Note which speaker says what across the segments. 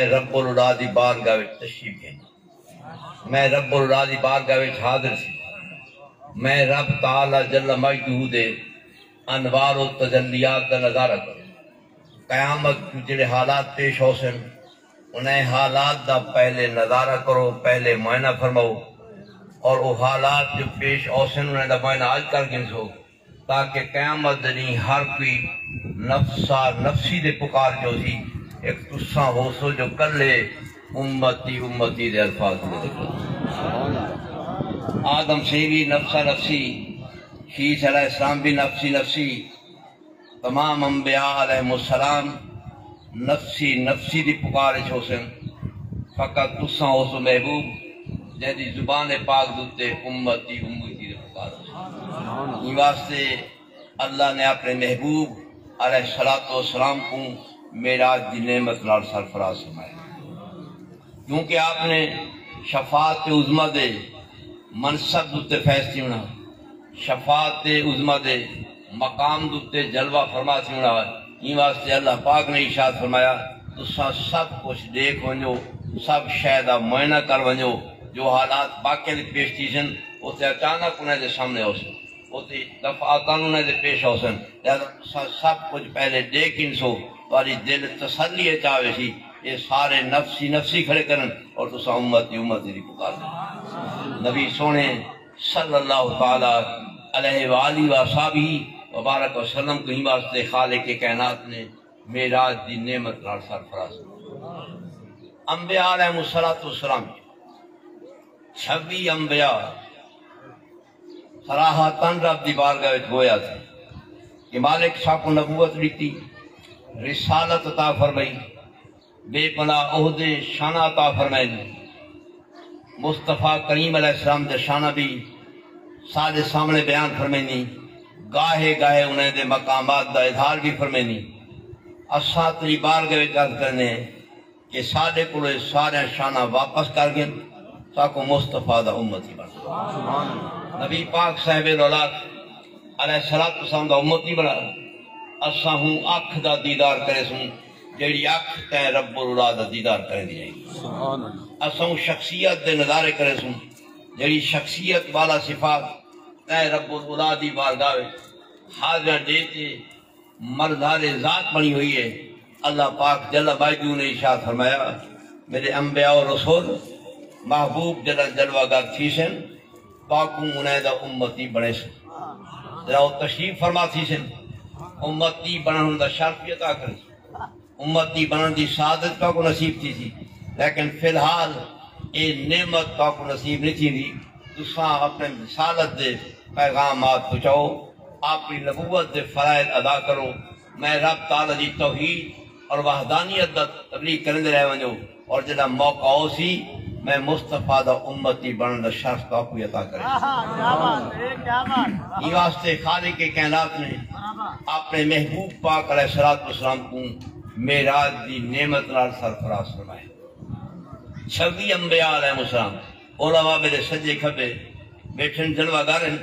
Speaker 1: رب العلا دی بارگاہ وچ تشریف گئی، میں رب العلا دی بارگاہ وچ حاضر سی، میں رب تعالی جل مجدہ دے انوار و تجلیات دا نظارہ کروں۔ قیامت کو جڑے حالات پیش ہو سن انہیں حالات دا پہلے نظارہ کرو، پہلے معائنہ فرماؤ، اور وہ حالات جو پیش ہو سن انہیں دا معائنہ آج کر گنسو، تاکہ قیامت دنی ہر کوئی نفسا نفسی دے پکار جو سی ایک تساں ہو سو جو کر لے امتی امتی دے الفاظ میں ذکر۔ آدم سے بھی نفسا نفسی، شیس علیہ السلام بھی نفسی نفسی، تمام انبیاء علیہ السلام نفسی نفسی دی پکارے چھو سن، فقط تساں ہو سو محبوب جیدی زبان پاک دوتے امتی امتی دے پکارے۔ یہ واسطے اللہ نے اپنے محبوب علیہ السلام کو معراج دی نعمت نال سرفراز فرمایا، کیونکہ آپ نے شفاعت عظمی دے منصب دوتے فیض ہونا، شفاعت عظمی دے مقام دوتے جلوہ فرما ہونا۔ یہ واسطے اللہ پاک نے ارشاد فرمایا تساں سب کچھ دیکھ ونجو، سب شاید معائنہ کر ونجو، جو حالات باقی پیش تھی سن اسے اچانک انہیں دے سامنے ہو سن، اسے دفعاتاً انہیں دے پیش ہو سن، سب کچھ پہلے دیکھ انسو والی دل تسلی چاہے سی یہ سارے نفسی نفسی کھڑے کرن اور تساں امتی امتی دی پکار دیں۔ نبی سونے صلی اللہ تعالی علیہ وآلہ وصحبہ وبارک وسلم کو ہی واسطے خالق کائنات نے معراج دی نعمت نال سرفراز۔ انبیاء علیہ السلام 26 انبیاء صراحتاً رب دی بارگاہ وچ گویا تھے کہ مالک صاحب کو نبوت دیتی، رسالت عطا فرمائی، بے پناہ عہدے شانہ عطا فرمائی، مصطفیٰ کریم علیہ السلام دے شانہ بھی سارے سامنے بیان فرمائنی، گاہے گاہے انہیں دے مقامات دا اظہار بھی فرمائنی۔ اساں تری بارگاہ وچ عرض کرنے کہ سارے کو سارے شانہ واپس کر گئے تاکہ مصطفیٰ دا امتی بن نبی پاک صاحب الاولاد علیہ السلام دا امتی بنا۔ اساں ہوں اکھ دا دیدار کرے سوں جیڑی اکھ تے رب العلا دا دیدار کرے دی جائے گی۔ اساں شخصیت دے نظارے کرے سوں جیڑی شخصیت والا صفات تے رب العلا دی بارگاہ حاضر دیتے مردار ذات بنی ہوئی ہے۔ اللہ پاک جل مجدہ نے ارشاد فرمایا میرے انبیاء و رسول محبوب جل جلوہ گر تھی سن پاکوں انہیں دا امتی بنے سن، ذرا وہ تشریف فرما تھی سن امتی بنن دا شرف عطا کری، امتی بنن دی سعادت کا کو نصیب تھی سی، لیکن فی الحال اے نعمت کا کو نصیب نہیں تھی دی۔ تساں اپنے رسالت دے پیغامات پہنچاؤ، اپنی نبوت دے فرائض ادا کرو، میں رب تعالی دی توحید اور وحدانیت دا تبلیغ کرندے رہ ونجو، اور جڑا موقع ہو سی میں مصطفیٰ دا امتی بنن دا شرف کا کو عطا کرے۔ یہ واسطے خالق کائنات نے اپنے محبوب پاک علیہ السلام کو معراج دی نعمت نال سرفراز فرمائے۔ 26 انبیاء علیہ السلام علماء میرے سجے کھبے بیٹھن جلوہ گارن،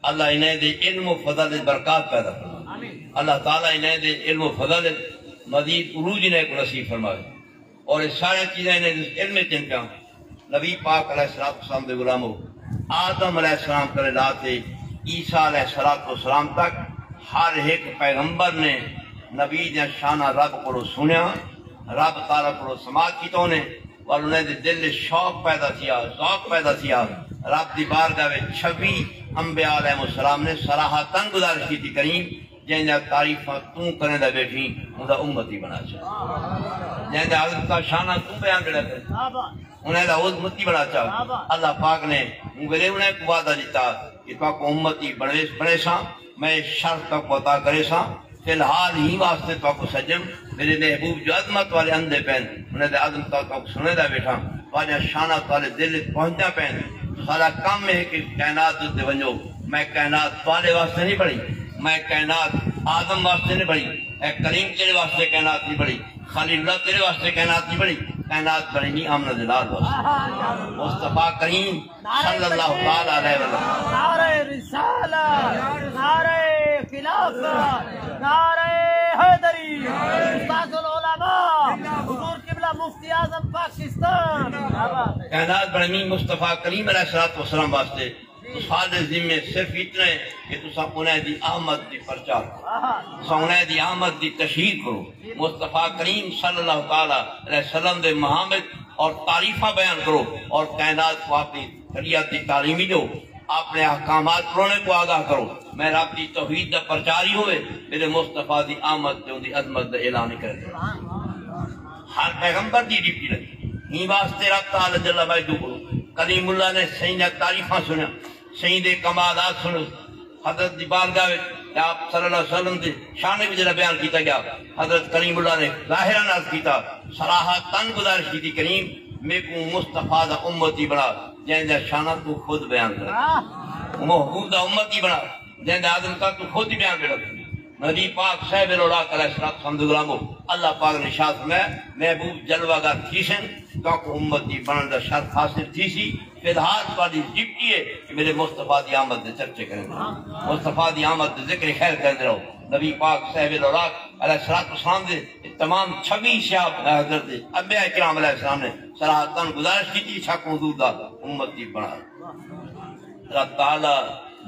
Speaker 1: اللہ انہیں دے علم و فضل برکات پیدا فرمائے، اللہ تعالیٰ انہیں دے علم و فضل مزید عروج انہیں کو نصیب فرمائے، اور اس سارے چیزیں انہیں جس علم چنکا نبی پاک علیہ السلام دے غلاموں آدم علیہ السلام کرے لاتے عیسیٰ علیہ السلام تک ہر ایک پیغمبر نے نبی نے شانہ رب کو سنیا، رب تعالیٰ کو سماعت کی تو نے، اور انہیں دل شوق پیدا کیا، ذوق پیدا کیا، رب دی بارگاہ میں 26 انبیاء علیہ السلام نے صراحتاً گزارش کی تھی کریم جن دا تعریفہ توں کرنے دا بیٹھی ان دا امتی بنا چاہ، جن دا حضرت کا شانہ توں بیان جڑا کرے انہیں دا امتی بنا چاہ۔ اللہ پاک نے انگلے انہیں کو وعدہ دیتا کہ تو کو امتی بڑے ساں میں شرط تک عطا کرے ساں، فی الحال ہی واسطے تو کو سجم میرے محبوب جو عظمت والے اندھے پہن انہیں دے عظمت تو سنے دا بیٹھا واجہ شانہ والے دل پہنچا پہن۔ سارا کام ہے کہ کائنات دے ونجو، میں کائنات والے واسطے نہیں پڑھی، میں کائنات آدم واسطے نہیں پڑھی، اے کریم تیرے واسطے کائنات نہیں پڑھی، خلیل اللہ تیرے واسطے کائنات نہیں پڑھی، کائنات بڑی نہیں آمنہ دلال واسطے مصطفیٰ کریم صلی اللہ علیہ وسلم۔
Speaker 2: نعرہ رسالہ، نعرہ خلافت، نعرہ حیدری، استاذ العلماء حضور قبلہ مفتی غازی اعظم پاکستان
Speaker 1: کائنات بڑی مصطفیٰ کریم علیہ السلام واسطے سارے ذمے صرف اتنا ہے کہ تسا انہیں دی آمد دی پرچار کرو، تسا انہیں دی آمد دی تشہیر کرو، مصطفیٰ کریم صلی اللہ تعالیٰ علیہ وسلم دے محامد اور تعریفہ بیان کرو، اور کائنات کو اپنی شریعت دی تعلیمی دو، اپنے احکامات پرونے کو آگاہ کرو۔ میں رب دی توحید دا پرچاری ہوئے، میرے مصطفیٰ دی آمد دے دی عظمت دا اعلان کرے دے۔ ہر پیغمبر دی ڈیوٹی لگی، ہی واسطے رب تعالی جل مجدہ کرو۔ کلیم اللہ نے سیدہ تعریفہ سنا، سیدہ کمالات سنا، حضرت دی بارگاہ آپ صلی اللہ علیہ وسلم دے شانے بھی جنہ بیان کیتا گیا۔ حضرت کلیم اللہ نے ظاہران عرض کیتا، صراحتاً گزارش کی تھی، کریم میں کو مصطفیٰ دا امتی بڑا جن دا شانہ تو خود بیان کرے، محبوب دا امتی بڑا جن دا آدم کا تو خود ہی بیان کرے۔ نبی پاک صاحب الولاک علیہ السلام غلامو، اللہ پاک نے شاعت میں محبوب جلوہ گا تھیسن کیونکہ امتی بنن دا شرف حاصل تھی سی۔ فی الحال والی ڈپٹی ہے کہ میرے مصطفیٰ دی آمد دے چرچے کریں گے، مصطفیٰ دی آمد دے ذکر خیر کریں رہو۔ نبی پاک صاحب الولاک علیہ السلام دے تمام 26 شعب حضرت انبیاء کرام علیہ السلام نے صراحتاً گزارش کی تھی، شک حضور دا امتی بنا۔ اللہ تعالی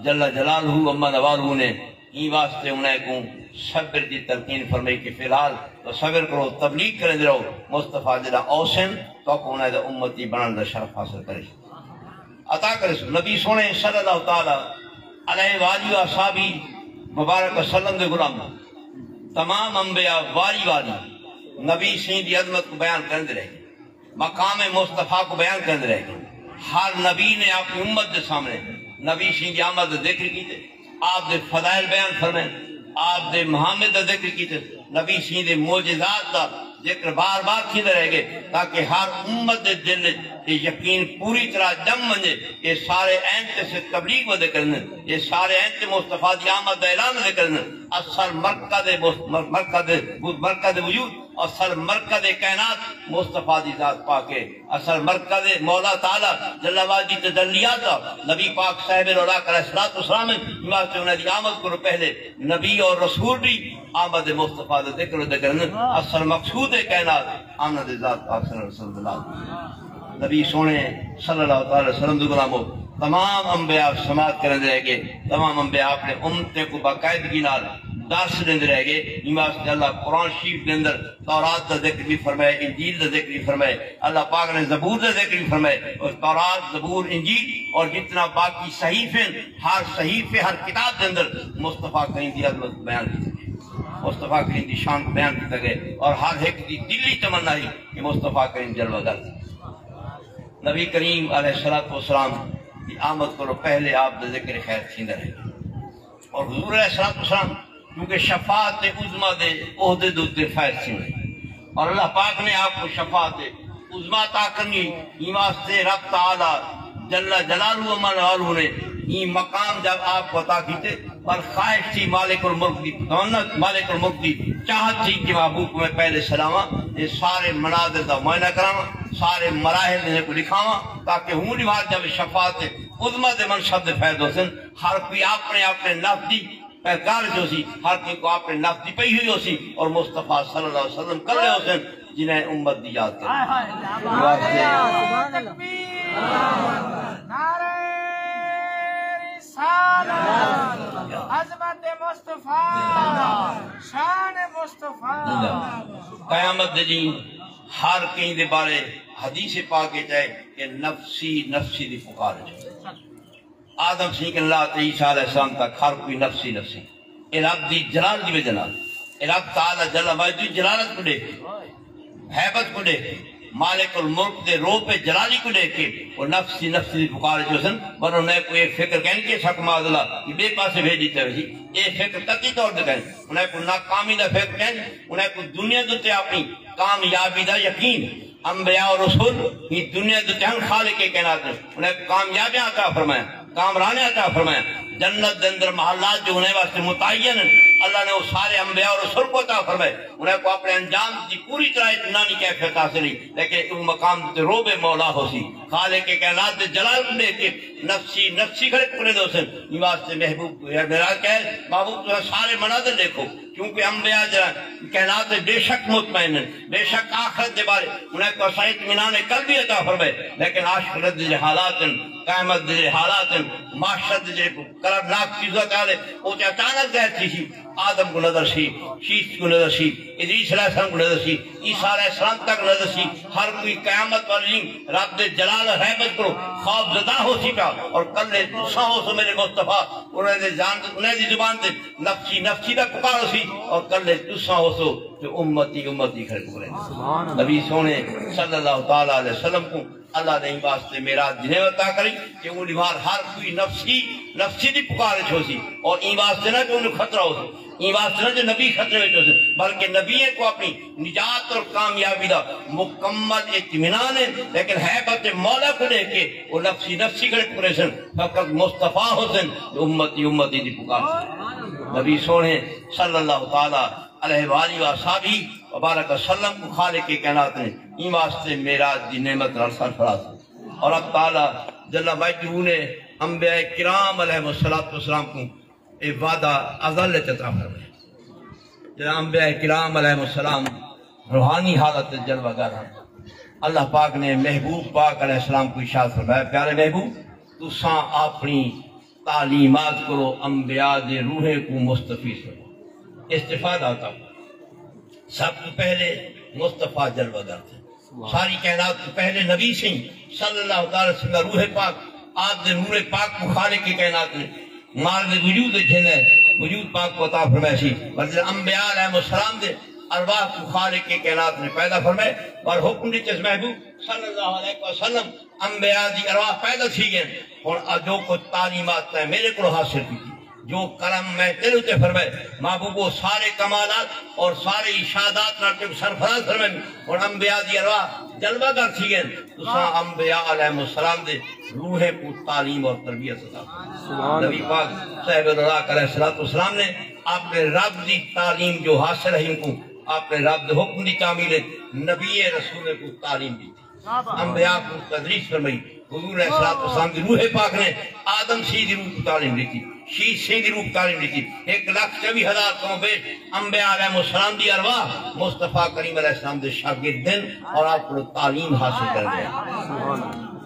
Speaker 1: جل جلالہ اما نوالہ نے این واسطے انہیں کو صبر دی تلقین فرمائی کہ فی الحال تو صبر کرو، تبلیغ کریں رہو، مصطفیٰ جلہ اوسن تو کو انہیں دا امتی بنان دا شرف حاصل کرے عطا کرے۔ نبی سونے صلی اللہ تعالی علیہ وآلہ و اصحابی مبارک وسلم دے غلام تمام انبیاء واری نبی سین دی عظمت کو بیان کرنے رہے گے، مقام مصطفیٰ کو بیان کرنے رہے گے۔ ہر نبی نے اپنی امت دے سامنے نبی سین دی آمد دا ذکر کیتے، آپ دے فضائل بیان فرمائیں، آپ دے محامد دا ذکر کیتے، نبی سین دے معجزات دا ذکر بار بار کیتے رہے گے تاکہ ہر امت دے دل یقین پوری طرح جم منجے یہ سارے اینتے سے تبلیغ ودے کرنے، یہ سارے اینتے مصطفیٰ دی آمد دا اعلان ودے کرنے۔ اصل مرکز وجود، اصل مرکز کائنات مصطفیٰ دی ذات پاکے، اصل مرکز مولا تعالی جل واجی تجلیات دا نبی پاک صاحب الولاک علیہ السلام واسطے انہیں دی آمد کرو۔ پہلے نبی اور رسول بھی آمد مصطفیٰ دا ذکر ودے کرنے، اصل مقصود کائنات آمد ذات پاک صلی اللہ علیہ وسلم۔ نبی سونے صلی اللہ علیہ وسلم دے غلاموں تمام انبیاء سماعت کرنے رہ گئے، تمام انبیاء اپنے امتے کو باقاعدگی نال درس دیندے رہ گئے۔ واسطے اللہ قرآن شریف کے اندر تورات کا ذکر بھی فرمائے، انجیل کا ذکر بھی فرمائے، اللہ پاک نے زبور کا ذکر بھی فرمائے، اور تورات، زبور، انجیل اور جتنا باقی صحیفے، ہر صحیفے، ہر کتاب کے اندر مصطفیٰ کریم دی عظمت بیان کی گئی، مصطفیٰ کریم دی شان بیان کیتا گئے، اور ہر ایک دی دلی تمنا ہی کہ مصطفیٰ کریم جلوہ گر۔ نبی کریم علیہ السلام کی آمد کرو پہلے آپ دا ذکر خیر تھیندہ رہے، اور حضور علیہ السلام کیونکہ شفاعت عظمیٰ دے عہدے دے فائد تھیندے، اور اللہ پاک نے آپ کو شفاعت عظمیٰ عطا کرنی، یہ واسطے رب تعالی جل جلالہ و منوالہ نے یہ مقام جب آپ کو عطا کیتے، پر خواہش تھی مالک الملک دی تمنت، مالک الملک دی چاہت تھی کہ محبوب کو میں پہلے سلاما، یہ سارے مناظر دا معائنہ کراما، سارے مراحل نے کو لکھاما، تاکہ ہوں نہیں بات جب شفاعت عظمیٰ دے منصب دے فائد ہو سن، ہر کوئی اپنے نفس دی پیغار جو سی، ہر کوئی کو اپنے نفس دی پئی ہوئی ہو سی، اور مصطفیٰ صلی اللہ علیہ وسلم کر رہے ہو سن جنہیں امت دی یاد کریں۔
Speaker 2: عظمت مصطفیٰ، شان مصطفیٰ،
Speaker 1: قیامت دے جی ہر کہیں دے بارے حدیث پاک چاہے کہ نفسی نفسی دی پکار جو آدم سنکن اللہ تے عیسیٰ علیہ السلام تک ہر کوئی نفسی نفسی، اے رب دی جلال دی جلال، اے رب تعالی جل مجدہ جلالت کو دیکھ کے، حیبت کو دیکھ کے، مالک الملک دے رو پہ جلالی کو دیکھ کے وہ نفسی نفسی دی پکار جو سن، پر انہیں کوئی ایک فکر کہنے کے شک معذلہ یہ بے پاسے بھیجی تے ہوئی، ایک فکر تکی طور دے کہنے، انہیں کوئی ناکامی دا فکر کہنے، انہیں کوئی دنیا دوتے اپنی کامیابی دا یقین، انبیاء اور رسول یہ دنیا دوتے ہم خالق کے کہنات ہیں، انہیں کامیابیاں عطا فرمایا، کامرانے عطا فرمایا، جنت دے اندر محلات جو انہیں واسطے متعین ہیں، اللہ نے وہ سارے انبیاء اور رسول کو عطا فرمائے، انہیں کو اپنے انجام کی پوری طرح اطمینانی کیفیت حاصل ہوئی، لیکن ان مقام تے روب مولا ہو سی، خالق کے کائنات دے جلال کو دیکھ کے نفسی نفسی کھڑے پکڑے دو سن، یہ واسطے محبوب کو معراج کہے، محبوب تو سارے مناظر دیکھو، کیونکہ انبیاء کائنات بے شک مطمئن ہیں، بے شک آخرت دے بارے انہیں کو صحیح اطمینان قلبی عطا فرمائے، لیکن عاشقرت دے حالات قیامت دے حالات معاشرت دے کربناک چیزوں کے آلے وہ اچانک ظاہر تھی آدم کو نظر سی، شیش کو نظر سی، ادریس علیہ السلام کو نظر سی، عیسیٰ علیہ السلام تک نظر سی، ہر کوئی قیامت والی رب دے جلال رحمت کرو خواب زدہ ہو سی پا، اور کل نے دوسرا ہو سو میرے مصطفیٰ انہیں دی زبان دے نفسی نفسی دا پکار سی، اور کل نے دوسرا ہو سو جو امتی امتی کھڑے پکڑے۔ نبی سونے صلی اللہ تعالیٰ علیہ وسلم کو اللہ نے واسطے میرا جنہیں عطا کری کہ وہ لیوار ہر کوئی نفسی دی پکارے چھو سی، اور این واسطے نہ کہ انہیں خطرہ ہو سی، این واسطے نہ جو نبی خطرے میں چھو سی، بلکہ نبی کو اپنی نجات اور کامیابی دا مکمل اطمینان ہے، لیکن حیبت مولا کو لے کے وہ نفسی کھڑے پکڑے سن، فقط مصطفیٰ حسن امتی دی پکار سی۔ نبی سونے صلی اللہ تعالیٰ علیہ وآلہ وآصحابہ وبارک وسلم کو خالق کے کائنات نے این واسطے معراج دی نعمت اور سرفراز، اور اب تعالیٰ جل مجدہ نے انبیاء کرام علیہ السلام کو ایک وعدہ ازل عطا فرمایا۔ جناب انبیاء کرام علیہ السلام روحانی حالت جلوہ گر ہیں، اللہ پاک نے محبوب پاک علیہ السلام کو ارشاد فرمایا، پیارے محبوب تو ساں اپنی تعلیمات کرو انبیاء دے روحے کو مستفیض کرو، استفادہ ہوتا سب تو پہلے مصطفیٰ جلوہ گر تھے، ساری کائنات تو پہلے نبی سے صلی اللہ علیہ وسلم روح پاک آپ دے نور پاک کو خالق کی کائنات نے مار دے وجود جھنے وجود پاک کو عطا فرمائے سی، مطلب انبیاء علیہ السلام دے ارواح کو خالق کی کائنات نے پیدا فرمائے، اور حکم دی چیز محبوب صلی اللہ علیہ وسلم انبیاء دی ارواح پیدا تھی گئے، اور جو کچھ تعلیمات ہے میرے کو حاصل کی تھی، جو کرم میں تیرے تے فرمائے محبوبو سارے کمالات اور سارے اشادات نہ سرفراز فرمائے، اور انبیاء دی ارواح جلوہ گر تھی گئے، تو ساں انبیاء علیہ السلام دے روح کو تعلیم اور تربیت عطا۔ نبی پاک صاحب اللہ علیہ السلام نے آپ نے رب دی تعلیم جو حاصل ہے ان کو آپ نے رب دے حکم دی تعمیل نبی رسول کو تعلیم دی تھی، انبیاء کو تدریس فرمائی، حضور علیہ السلام دی روح پاک نے آدم سی دی روح کو تعلیم دی تھی، شیش سے دی روح تعلیم دی تھی، 1,24,000 کم بیش انبیاء علیہ السلام دی ارواح مصطفیٰ کریم علیہ السلام دے شاگرد دن اور آپ کو تعلیم حاصل کر گیا۔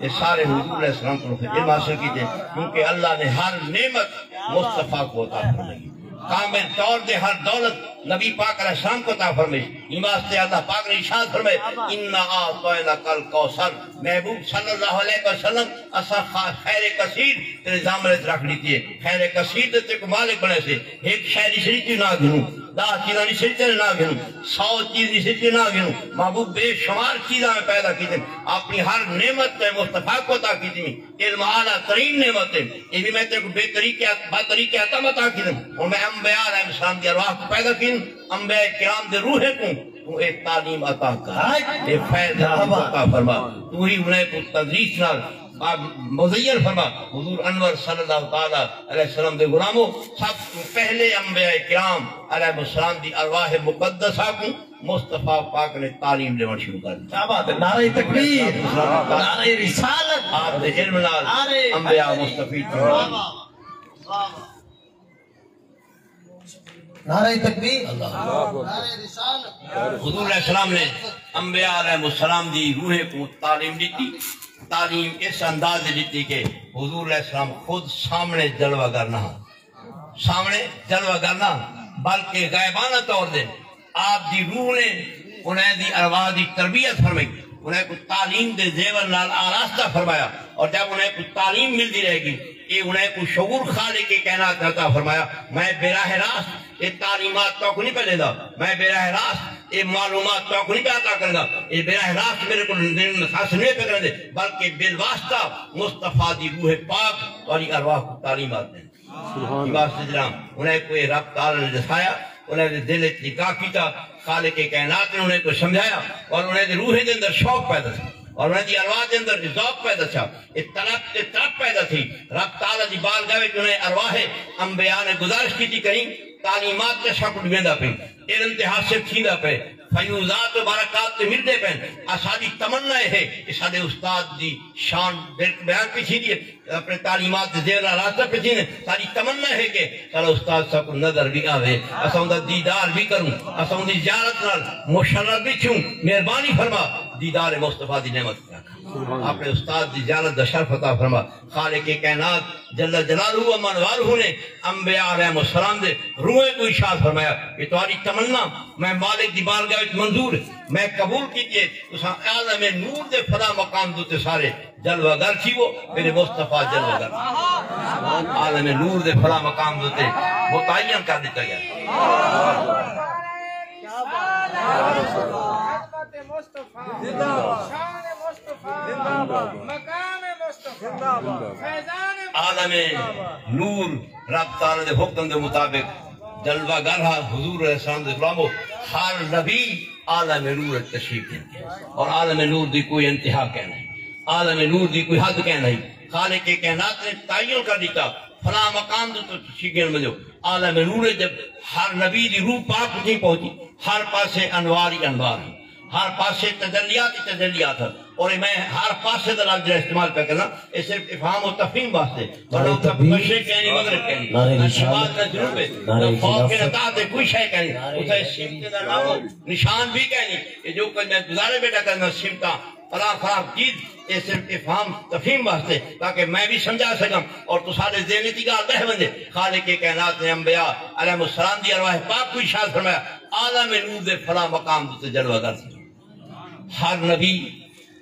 Speaker 1: یہ سارے حضور علیہ السلام کو علم حاصل کی تھے، کیونکہ اللہ نے ہر نعمت مصطفیٰ کو عطا فرمائی، کامل طور دے ہر دولت نبی پاک علیہ السلام کو عطا فرمائی، اس واسطے اللہ پاک نے ارشاد فرمائے اِنَّا أَعْطَيْنَاكَ الْكَوْثَرَ، محبوب صلی اللہ علیہ وسلم اسا خیر کثیر تیرے زامنت رکھ لیتی ہے، خیر کثیر تے کو مالک بنے سے ایک شہری شریف نہ گنوں، 10 چیزاں نہیں سجتے نہ گنوں، 100 چیز نہیں سجتے نہ گنوں، محبوب بے شمار چیزاں میں پیدا کی تھی، اپنی ہر نعمت میں مصطفیٰ کو عطا کی تھی، علم اعلیٰ ترین نعمت ہے، یہ بھی میں تیرے کو بے طریقے عطا عطا کی تھی، اور میں انبیاء علیہ السلام دی ارواح کو پیدا کی، انبیاء کرام دے روح کو تو ایک تعلیم عطا کر، ایک فیض عطا فرما، تو ہی انہیں کو تدریس نال مزین فرما۔ حضور انور صلی اللہ تعالیٰ علیہ وسلم دے غلاموں سب پہلے انبیاء کرام علیہ السلام دی ارواح مقدسہ کو مصطفیٰ پاک نے تعلیم لیون شروع کر دی۔
Speaker 3: کیا بات ہے، نعرہ تکبیر، نعرہ رسالت،
Speaker 1: آپ دے علم نال انبیاء مصطفی
Speaker 3: نعرہ تکبیر،
Speaker 2: نعرہ رسالت۔
Speaker 1: حضور علیہ السلام نے انبیاء علیہ السلام دی روح کو تعلیم دیتی، تعلیم اس انداز دیتی کہ حضور علیہ السلام خود سامنے جلوہ کرنا، سامنے جلوہ کرنا، بلکہ غائبانہ طور دے آپ دی روح نے انہیں دی ارواح دی تربیت فرمائی، انہیں کو تعلیم دے زیور نال آراستہ فرمایا، اور جب انہیں کو تعلیم ملتی رہے گی یہ انہیں کو شعور خالق کے کائنات عطا فرمایا، میں براہ راست یہ تعلیمات تو کو نہیں پہلے دا، میں براہ راست یہ معلومات تو کو نہیں پہ عطا کرنا، یہ براہ راست میرے کو حاصل نہیں پہ کرنے دے، بلکہ بالواسطہ مصطفیٰ دی روح پاک والی ارواح کو تعلیمات دیں۔ انہیں کوئی رب تعالی نے دکھایا، انہیں دل نکاح کیتا، خالق کے کائنات نے انہیں کو سمجھایا، اور انہیں روح دے اندر شوق پیدا تھا، اور انہیں دی ارواح دے اندر ذوق پیدا تھا، طلب پیدا تھی، رب تعالی دی بارگاہ وچ انہیں ارواح انبیاء نے گزارش کی تھی کریں تعلیمات کے شکل میں دا پہ علم تے حاصل تھی دا پہ فیوزات و برکات تے ملدے پین ساری تمنا ہے کہ سارے استاد دی شان بیان پیچھی دیئے اپنے تعلیمات زیر راستہ پیچھی نے ساری تمنا ہے کہ سارا استاد سب کو نظر بھی آوے اسا اندہ دیدار بھی کروں اسا اندہ زیارت نال مشرف بھی چھوں مہربانی فرما دیدار مصطفیٰ دی نعمت اپنے استاد دی زیارت دا شرف عطا فرما خالق کائنات جل جلالہ و منوالہ نے انبیاء علیہ السلام دے روحیں کو ارشاد فرمایا کہ تمہاری تمنا میں مالک دی بارگاہ وچ منظور میں قبول کیجئے تساں عالم نور دے فلا مقام دوتے سارے جلوہ گر تھی وہ میرے مصطفیٰ جلوہ گر عالم نور دے فلا مقام دوتے متعین کر دیتا گیا عالم نور رب تعالیٰ دے حکم دے مطابق جلوہ گرہ حضور علیہ السلام دے غلامو ہر نبی عالم نور تشریف دیں اور عالم نور دی کوئی انتہا کہنا ہے عالم نور دی کوئی حد کہنا ہے خالق کائنات نے تعین کر دیتا فلاں مقام دے تو تشریف مجھو عالم نور جب ہر نبی دی روح پاک نہیں پہنچی ہر پاسے انوار ہی انوار ہیں ہر پاسے تجلیات ہی تجلیات ہیں اور میں ہر پاسے دا لفظ استعمال پہ کرنا یہ صرف افہام و تفہیم واسطے ورنہ کا مشرق کہنی مغرب کہنی نہ شمال نہ جنوب نہ خوف کے نتاعت ہے کوئی شے کہنی اسے سمت دا نام نشان بھی کہنی یہ جو کچھ میں گزارے بیٹا کرنا سمتاں فلاں فلاں چیز یہ صرف افہام تفہیم واسطے تاکہ میں بھی سمجھا سکوں اور تو سارے ذہنی تیگار بہ بندے خالق کائنات نے انبیاء علیہ السلام دی ارواح پاک کو ارشاد فرمایا عالم نور دے فلاں مقام دے جلوہ گر تھی ہر نبی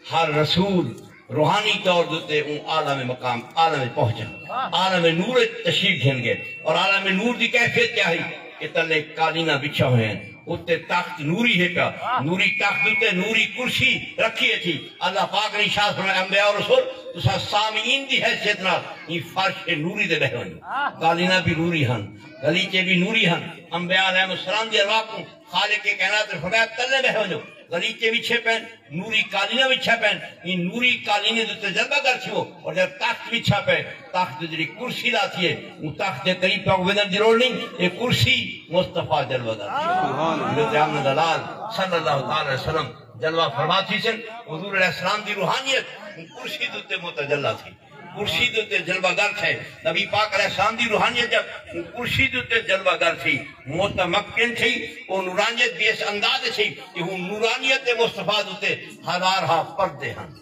Speaker 1: ہر رسول روحانی طور دوتے ان عالم مقام عالم پہنچا عالم نور تشریف گھن گئے اور عالم نور دی کیفیت کیا ہے کہ تلے کالینہ بچھا ہوئے ہیں اتے تخت نوری ہے پیا نوری تخت اتے نوری کرسی رکھی تھی اللہ پاک نے ارشاد فرمایا انبیاء اور رسول تسا سامعین دی حیثیت نال یہ فرش نوری دے بہن کالینہ بھی نوری ہن گلیچے بھی نوری ہن انبیاء علیہ السلام دی ارواح کو خالق کے کائنات نے فرمایا تلے بہن گلیچے بھی چھے پہن نوری کالینہ بھی چھے پہن یہ نوری کالینہ دوتے جلبہ گر چھو اور جب تخت بھی چھے پہن تخت جلی کرسی لاتی ہے وہ تخت کے قریب پاک ودن دی رول نہیں یہ کرسی مصطفیٰ جلوہ گر چھو حضرت احمد دلال صلی اللہ علیہ وسلم جلوہ فرماتی سے حضور علیہ السلام دی روحانیت کرسی دوتے متجلہ تھی کرسی دوتے جلوہ گر تھے نبی پاک علیہ السلام دی روحانیت جب کرسی دوتے جلوہ گر تھی متمکن تھی وہ نورانیت بھی اس انداز تھی کہ وہ نورانیت مصطفیٰ دوتے ہزارہا پردے ہن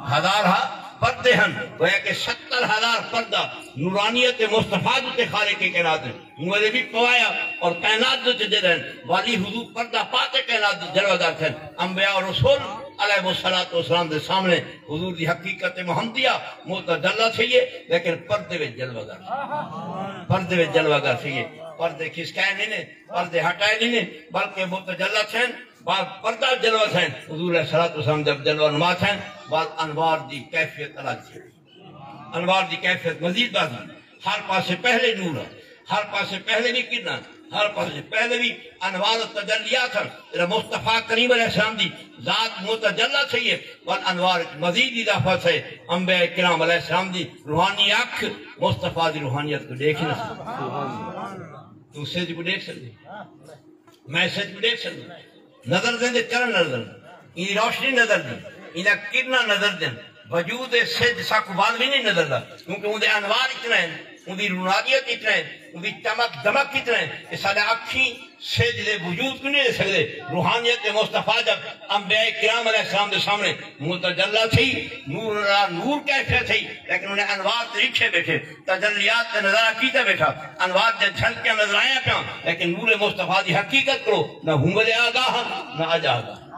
Speaker 1: ہزارہا پردے ہن وہ ہے کہ 70,000 پردہ نورانیت مصطفیٰ دوتے خالق کے کائنات مجھے بھی پوایا اور کائنات دوتے دے رہن والی حضور پردہ پاتے کائنات دوتے جلوہ گر تھے انبیاء اور رسول علیہ السلام دے سامنے حضور دی حقیقت محمدیہ متجلہ تھیئے لیکن پردے وچ جلوہ گر پردے وچ جلوہ گر تھیئے پردے کھسکائے نہیں پردے ہٹائے نہیں بلکہ متجلہ تھیں پردہ جلوہ تھیں حضور علیہ السلام جب جلوہ نما تھیں بعد انوار دی کیفیت الگ تھی انوار دی کیفیت مزید بازی ہر پاسے پہلے نور ہے ہر پاسے پہلے بھی کرنا ہر پاسے پہلے بھی انوار و تجلیات ہیں مصطفیٰ کریم علیہ السلام دی ذات متجلہ چاہیے والانوار مزید اضافت ہے انبیاء کرام علیہ السلام دی روحانی اکھ مصطفیٰ دی روحانیت کو دیکھ نہ سکتے تو سج کو دیکھ سکتے میں سج کو دیکھ سکتے نظر دیں دے چرن نظر دیں انہی روشنی نظر دیں انہا کرنا نظر دیں وجود سج ساکو بال بھی نہیں نظر دا کیونکہ ان دے انوار اتنا ہیں ان دی روناریت اتنا ہے ان دی چمک دمک اتنا ہے کہ سارے اکھی سج دے وجود کو نہیں دے سکتے روحانیت مصطفیٰ جب انبیاء کرام علیہ السلام دے سامنے متجلہ تھی نور کیفیت تھی لیکن انہیں انوار طریقے بیٹھے تجلیات کا نظارہ کیتا بیٹھا انوار جب جھلک کے نظر آیا پہ لیکن نور مصطفیٰ دی حقیقت کرو نہ ہنگلے آگاہ نہ آجا آگاہ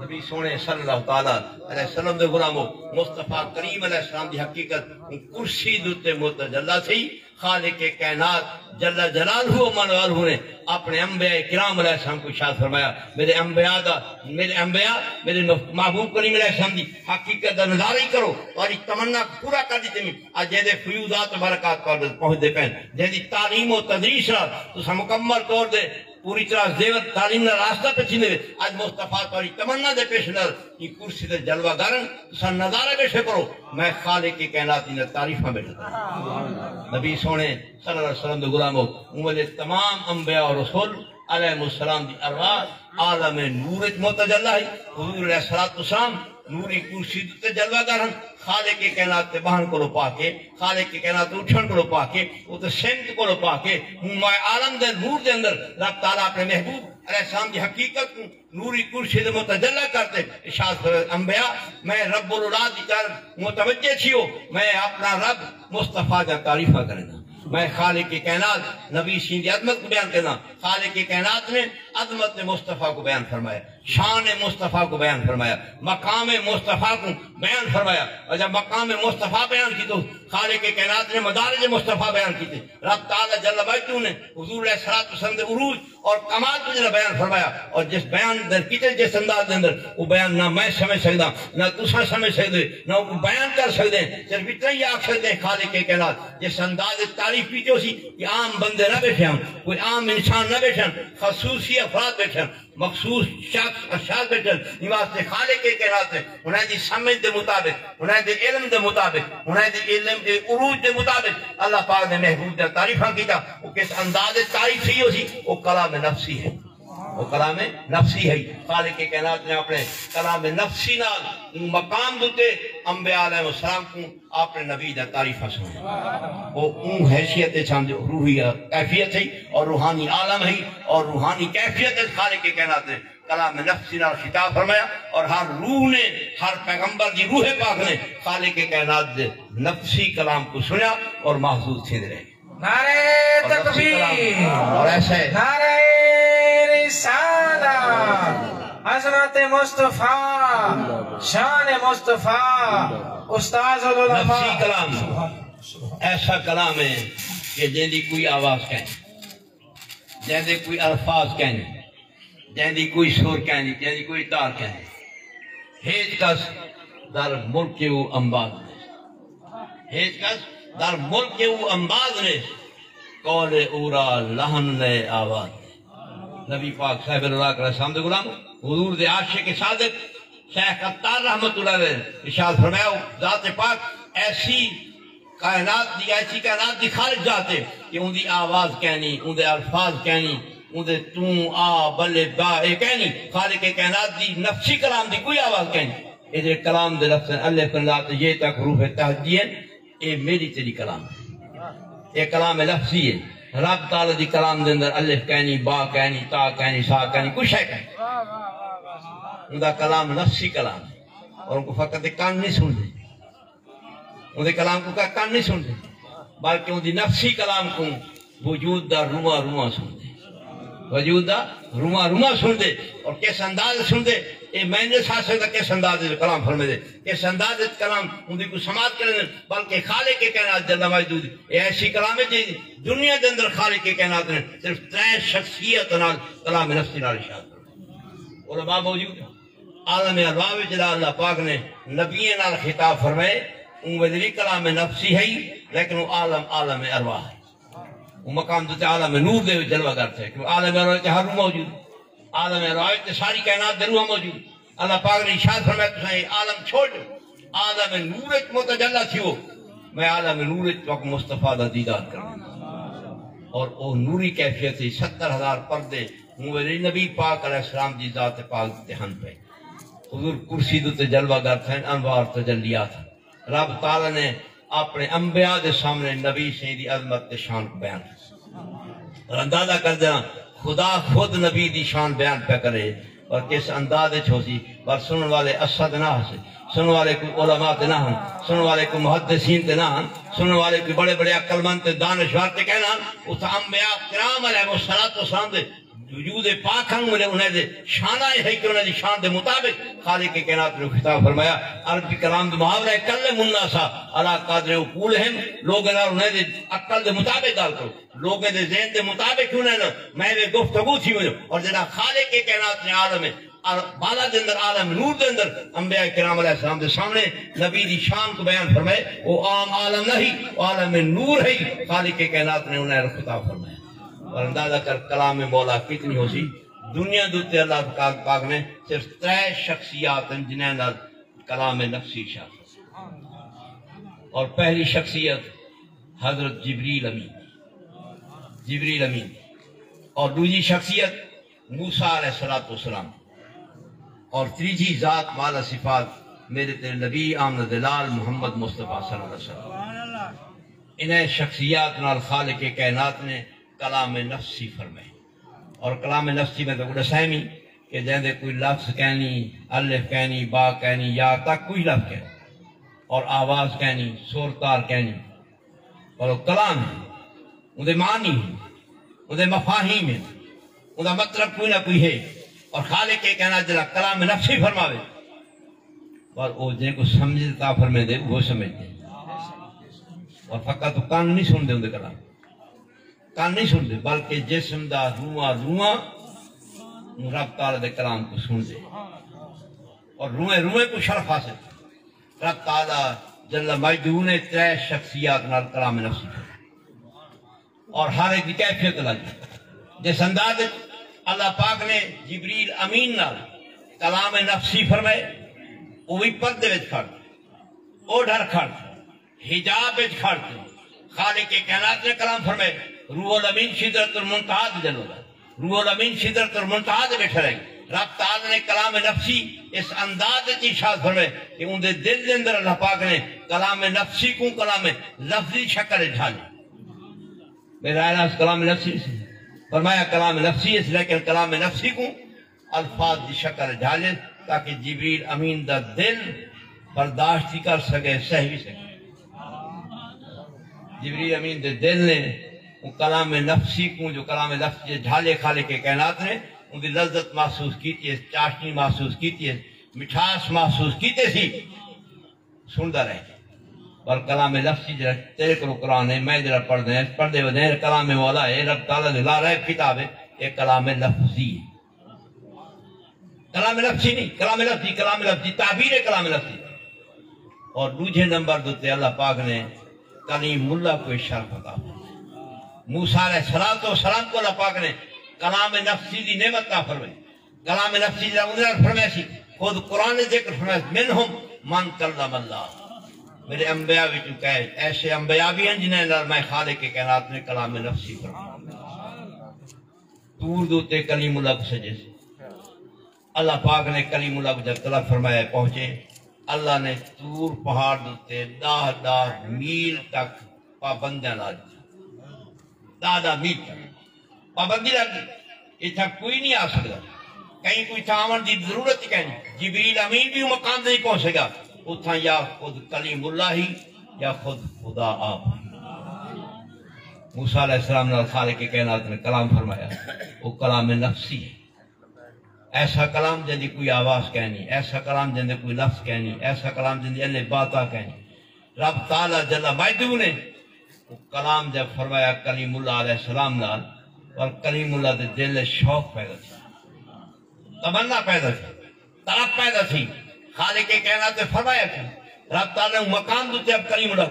Speaker 1: نبی سونے صلی اللہ تعالیٰ علیہ وسلم دے غلامو مصطفیٰ کریم علیہ السلام دی حقیقت کرسی دوتے متجلہ تھی خالق کائنات جل جلالہ و منوالہ نے اپنے انبیاء کرام علیہ السلام کو ارشاد فرمایا میرے انبیاء میرے محبوب کریم علیہ السلام دی حقیقت دا نظارہ ہی کرو اور ایک تمنا پورا کر دیتے میں آج جیدے فیوزات و برکات کو پہنچ دے پہن جیدی تعلیم و تدریس رہا تو سا مکمل طور دے پوری طرح زیور تعلیم نہ راستہ پہ چھنے آج مصطفیٰ توری تمنا دے پیش نظر یہ کرسی دے جلوہ گرن سن نظارہ بیشے کرو میں خالق کی کائناتی نے تعریفہ بیٹھتا نبی سونے صلی اللہ علیہ وسلم دے غلاموں مجھے تمام انبیاء اور رسول علیہ السلام دی ارواح عالم نور متجلہ ہے حضور علیہ السلام نوری کرسی تے جلوہ گرن خالق کے کائنات تے بہن کو پا کے خالق کے کائنات اٹھن کو پا کے او تے سمت کو پا کے ہمائے عالم دے نور دے اندر رب تعالیٰ اپنے محبوب علیہ السلام دی حقیقت کو نوری کرسی دے متجلہ کرتے ارشاد انبیاء میں رب الولاد دی طرف متوجہ چھیو میں اپنا رب مصطفیٰ کا تعریفہ کرنا میں خالق کی کائنات نبی سین دی عظمت کو بیان کرنا خالق کی کائنات نے عظمت مصطفیٰ کو بیان فرمایا شان مصطفیٰ کو بیان فرمایا مقام مصطفیٰ کو بیان فرمایا اور جب مقام مصطفیٰ بیان کی تو خالق کی کائنات نے مدارج مصطفیٰ بیان کی تھی رب تعالیٰ جل وجہ نے حضور علیہ السلام دے عروج اور کمال کو جنہیں بیان فرمایا اور جس بیان در کیتے جس انداز دے اندر وہ بیان نہ میں سمجھ سکتا نہ تساں سمجھ سکتے نہ وہ بیان کر سکتے صرف اتنا ہی آکھ سکتے ہیں خالق کی کائنات جس انداز تعریف پیتے ہو سی کہ عام بندے نہ بیٹھے ہم کوئی عام انسان نہ بیٹھے خصوصی افراد بیٹھے مخصوص شخص اشخاص بیٹھے نواستے خالق کی کائنات انہیں دی سمجھ دے مطابق انہیں دی علم دے مطابق انہیں دی علم دے عروج دے مطابق اللہ پاک نے محبوب دے تعریفہ کیتا وہ کس انداز تعریف سی ہو سی وہ کلام نفسی ہے وہ کلام نفسی ہے خالق کی کائنات نے اپنے کلام نفسی نال مقام دوتے انبیاء علیہ السلام کو اپنے نبی دا تعریفہ سنا وہ اون حیثیت چھان جو روحی کیفیت ہے اور روحانی عالم ہے اور روحانی کیفیت ہے خالق کی کائنات نے کلام نفسی نال خطاب فرمایا اور ہر روح نے ہر پیغمبر دی روح پاک نے خالق کی کائنات دے نفسی کلام کو سنا اور محفوظ تھے رہے
Speaker 2: نعرہ تکبیر
Speaker 1: اور ایسے
Speaker 2: نعرہ رسالہ عظمت مصطفیٰ شان مصطفیٰ استاذ العلماء
Speaker 1: نفسی کلام ایسا کلام ہے کہ جیندی کوئی آواز کہیں جیندی کوئی الفاظ کہیں جیندی کوئی سور کہیں جیندی کوئی تار کہیں ہیچ کس در ملک کے وہ انباز نے ہیچ کس در ملک کے وہ انباز نے قول اورا لہن لے آواز نبی پاک صاحب اللہ علیہ السلام دے غلام حضور دے عاشق صادق شیخ اتار رحمت اللہ علیہ ارشاد فرمایا ذات پاک ایسی کائنات دی خالق ذات ہے کہ ان دی آواز کہنی ان دے الفاظ کہنی ان دے توں آ بلے با اے کہنی خالق کائنات دی نفسی کلام دی کوئی آواز کہنی اے دے کلام دے لفظ اللہ فن لات یہ تک روح تہجین اے میری تیری کلام ہے اے کلام لفظی ہے رب تعالی دی کلام دے اندر الف کہنی با کہنی تا کہنی سا کہنی کچھ ہے کہنی ان دا کلام نفسی کلام ہے اور ان کو فقط کان نہیں سن دے ان دے کلام کو کان نہیں سن دے بلکہ ان دی نفسی کلام کو وجود دا رواں رواں سن دے وجود دا رواں رواں سن دے اور کس انداز سن دے اے میں نے ساتھ سکتا کس انداز کلام فرمے دے کس انداز کلام ان دی کو سماعت کرنے بلکہ خالق کے کائنات جل موجود اے ایسی کلام ہے جی دنیا دے اندر خالق کے کائنات نے صرف 3 شخصیت نال کلام نفسی نال ارشاد فرمایا علماء موجود عالم ارواح وچ اللہ پاک نے نبیوں نال خطاب فرمائے ان وجری کلام نفسی ہے لیکن وہ عالم ارواح ہے وہ مقام دوتے عالم نور دے جلوہ کرتے ہیں کہ عالم ارواح تے ہر روح موجود عالم ارواح تے ساری کائنات دے روح موجود اللہ پاک نے ارشاد فرمایا تسیں عالم چھوڑ عالم نور وچ متجلی تھیو میں عالم نور وچ وقت مصطفیٰ دا دیدار کروں اور وہ نوری کیفیت 70,000 پردے میرے نبی پاک علیہ السلام دی ذات پاک دہن پہ حضور کرسی دوتے جلوہ گر تھے انوار تجلیات رب تعالی نے اپنے انبیاء دے سامنے نبی سے دی عظمت شان کو بیان اور اندازہ کر دینا خدا خود نبی دی شان بیان پہ کرے اور کس اندازے چھوسی اور سنن والے اسد نہ ہنسے سنن والے کوئی علماء تے نہ ہن سنن والے کوئی محدثین تے نہ ہن سنن والے کوئی بڑے بڑے عقل مند تے دانشور تے کہنا اس انبیاء کرام علیہ الصلوۃ دے وجود پاک ہن انہیں دے شانہ ہے کہ انہیں دی شان دے مطابق خالق کائنات نے خطاب فرمایا عربی کلام دے محاورہ کلم الناس علی قدر عقولہم لوگ انہیں دے عقل دے مطابق گل کرو لوگ دے ذہن دے مطابق انہیں میں گفتگو تھی اور جنا خالق کائنات نے عالم بالا دے اندر عالم نور دے اندر انبیاء کرام علیہ السلام دے سامنے نبی دی شان کو بیان فرمائے وہ عام عالم نہیں عالم نور ہے خالق کائنات نے انہیں خطاب فرمایا اور اندازہ کر کلام مولا کتنی ہو سی دنیا دوتے اللہ پاک نے صرف 3 شخصیات جنہیں کلام نفسی شاخ اور پہلی شخصیت حضرت جبریل امین اور دوسری شخصیت موسیٰ علیہ السلام، اور تیجی ذات مالا صفات میرے تیرے نبی آمد دلال محمد مصطفیٰ صلی اللہ علیہ وسلم۔ انہیں شخصیات نال خالق کائنات نے کلام نفسی فرمائے، اور کلام نفسی میں تو کوئی سہمی کہ جہاں کوئی لفظ کہنی، الف کہنی، با کہنی، یا تک کوئی لفظ کہنی، اور آواز کہنی، سورتار کہنی، اور وہ کلام ہے، انہیں معنی ہے، انہیں مفاہیم ہے، انہیں مطلب کوئی نہ کوئی ہے، اور خالق کائنات جلا کلام نفسی فرماوے، اور وہ جن کو سمجھتا فرمے دے وہ سمجھتے ہیں، اور فقط کان نہیں سن دے، انہیں کلام کان نہیں سن دے، بلکہ جسم دا روحاں رب تعالیٰ دے کلام کو سن دے، اور روحیں کو شرف حاصل۔ رب تعالیٰ جل مجدہ نے 3 شخصیات نال کلام نفسی اور ہر ایک دی کیفیت لگی۔ جس انداز اللہ پاک نے جبریل امین نال کلام نفسی فرمائے، وہ بھی پردے وچ کھڑ او ڈر کھڑ حجاب وچ کھڑ خالق کائنات نے کلام فرمائے، روح الامین سدرۃ المنتہا تے جلو گا، روح الامین سدرۃ المنتہا تے بیٹھا رہے گا۔ رب تعالیٰ نے کلام نفسی اس انداز کی ارشاد فرمائے کہ ان دے دل دے اندر اللہ پاک نے کلام نفسی کو کلام لفظی شکل ڈھالے۔ میرا علاج کلام نفسی سے فرمایا کلام نفسی اس لیکن کلام نفسی کو الفاظ کی شکل ڈھالے تاکہ جبریل امین دا دل برداشت کر سکے، سہ بھی سکے۔ جبریل امین دے دل نے کلام نفسی کو جو کلام لفظی ڈھالے خالق کائنات نے ان کی لذت محسوس کیتی ہے، چاشنی محسوس کیتی ہے، مٹھاس محسوس کیتے سی، سندا رہے۔ اور کلام لفظی جڑا تیرے کو قرآن ہے، میں جڑا پڑھدے ودے کلام مولا ہے، رب تعالیٰ نے لا رہے کتاب ہے، یہ کلام لفظی ہے، کلام لفظی نہیں، کلام لفظی تعبیر کلام لفظی۔ اور دوسرے نمبر دوتے اللہ پاک نے کلیم اللہ کو شرف عطا فرمایا۔ موسیٰ علیہ السلام کو اللہ پاک نے کلام نفسی دی نعمت عطا فرمائی۔ کلام نفسی دی انہوں فرمایا سی، خود قرآن نے ذکر فرمایا منہم من کلم اللہ، میرے انبیاء بھی چکا ہے، ایسے انبیاء بھی ہیں جنہیں میں خالق کائنات نے کلام نفسی فرمایا۔ طور دوتے کلیم اللہ کو سجے سے اللہ پاک نے کلیم اللہ کو جب طلب فرمایا پہنچے، اللہ نے طور پہاڑ دوتے 10 میل تک پابندیاں لا دی، 10 میل تک پابندی لگ گئی، اتنا کوئی نہیں آ سکتا، کہیں کوئی تھامن دی ضرورت ہی کہیں، جبریل امین بھی مقام نہیں پہنچے گا، اتنا یا خود کلیم اللہ ہی یا خود خدا آپ۔ موسیٰ علیہ السلام نے خالق کائنات نے کلام فرمایا، وہ کلام نفسی ہے، ایسا کلام جن کوئی آواز کہنی، ایسا کلام جن کوئی لفظ کہنی، ایسا کلام جن اللہ باتا کہنی۔ رب تعالیٰ جل مجدہ نے وہ کلام جب فرمایا کلیم اللہ علیہ السلام نال، اور کلیم اللہ دے دل شوق پیدا تھی، تمنا پیدا تھی، طلب پیدا تھی، خالق کائنات نے فرمایا تھا۔ رب تعالیٰ نے مقام دیتے اب کلیم اللہ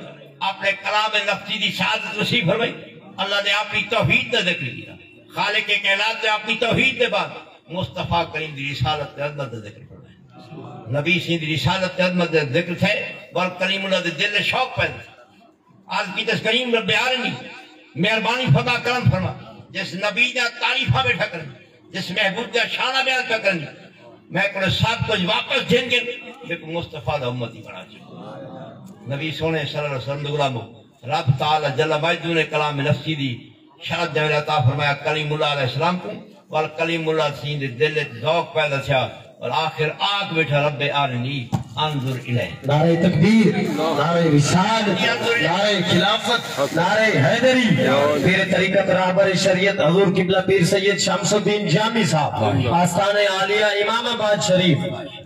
Speaker 1: اپنے کلام نفسی دی شہادت نصیب فرمائی، اللہ نے اپنی توحید کا ذکر کیا، خالق کائنات نے اپنی توحید کے بعد مصطفیٰ کریم دی رسالت کے عظمت کا ذکر فرمایا، نبی سی دی رسالت کے عظمت کا ذکر تھے، اور کلیم اللہ دے دل شوق پیدا تھی۔ آج کی تس کریم رب عالمین مہربانی فرما کرم فرما، جس نبی نے تعریفہ بیٹھا کرنی، جس محبوب نے شانہ بیان پہ کرنی، میں کو سب کچھ واپس دیں گے لیکن مصطفیٰ دا امتی بنا چاہیے۔ نبی سونے صلی اللہ علیہ وسلم غلامو، رب تعالی جل مجدہ نے کلام نفسی دی شرط جب عطا فرمایا کلیم اللہ علیہ السلام کو، اور کلیم اللہ سین دے دل ذوق پیدا تھا، اور آخر آگ بیٹھا رب آرنی انظر الیہ۔
Speaker 3: نعرہ تکبیر، نعرہ رسالت، نعرہ خلافت، نعرہ حیدری، پیر طریقت رہبر شریعت حضور قبلہ پیر سید شمس الدین جامی صاحب، آستان عالیہ امام آباد شریف،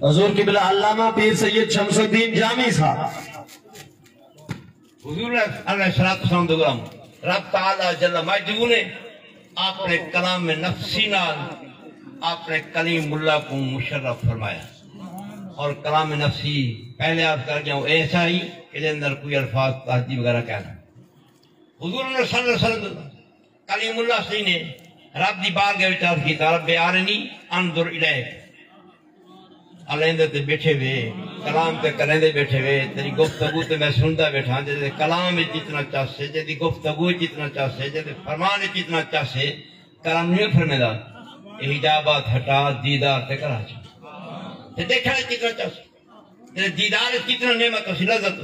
Speaker 3: حضور قبلہ علامہ پیر سید شمس الدین جامی صاحب۔
Speaker 1: حضور علیہ السلام دوگرام رب تعالی جل مجدہ نے اپنے کلام نفسی نال اپنے کلیم اللہ کو مشرف فرمایا، اور کلام نفسی پہلے آپ کر گیا ایسا ہی کہ جن اندر کوئی الفاظ تہذیب وغیرہ کہنا۔ حضور صلی اللہ علیہ وسلم کلیم اللہ سے نے رب دی بارگاہ وچ عرض کیتا، رب ارنی انظر الیہ، علیندے تے بیٹھے ہوئے کلام تے کرندے بیٹھے ہوئے، تیری گفتگو تے میں سندا بیٹھا، جے کلام وچ جتنا چاہے، جے دی گفتگو وچ جتنا چاہے، جے فرمان وچ جتنا چاہے، کرم نہیں فرمیدا حجابات ہٹا دیدار تے کرا چا تے دیکھا کتنا چاہتا تیرے دیدار کتنا نعمت اسی لذت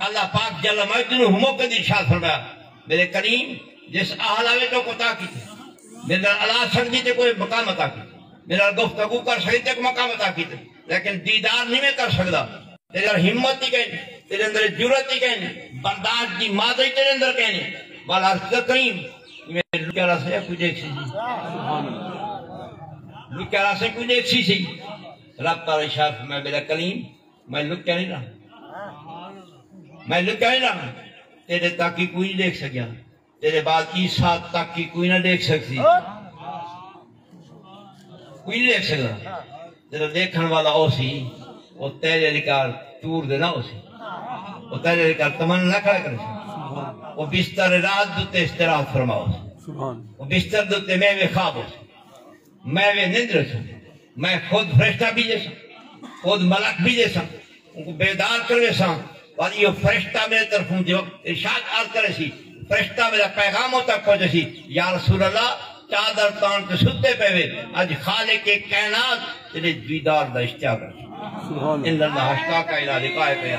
Speaker 1: اللہ پاک جل مجدن موقع دی ارشاد فرمایا میرے کریم جس احلاوے تو کو تاکید میرے اللہ سنگی تے کوئی مقام عطا کی میرا گفتگو کر سکتے تے کوئی مقام عطا کی لیکن دیدار نہیں میں کر سکتا تیرے اندر ہمت نہیں کہنی تیرے اندر جرت نہیں کہنی برداشت دی مادری تیرے اندر کہنی والا کریم میں لکیارا سے کوئی دیکھ سی لکیارا سے کوئی دیکھ سی رب تعالی ارشاد میں میرا کریم میں لکیا نہیں رہا میں لکیا نہیں رہا تیرے تاکی کوئی نہیں دیکھ سکیا تیرے بعد عیسیٰ تک کی کوئی نہ دیکھ سکتی کوئی نہیں دیکھ سکتا تیرا دیکھن والا ہو سی وہ تیرے لکار تور دینا ہو سی وہ تیرے لکار تمنا نہ کھڑا کرے سی وہ بستر رات دوتے استراحت فرماؤ سی وہ بستر دوتے میں خواب ہو سی میں نندر سی میں خود فرشتہ بھی جیسا خود ملک بھی جیسا ان کو بیدار کروے سا اور یہ فرشتہ میرے طرف ہوں جو ارشاد عرض کرے سی فرشتہ میرا پیغاموں تک پہنچے سی یا رسول اللہ چادر تان کے ستے پہ ہوئے آج خالق کائنات تیرے دیدار دا اشتیاق رکھے ان اللہ اشتاق کا الہ لکھائے پہ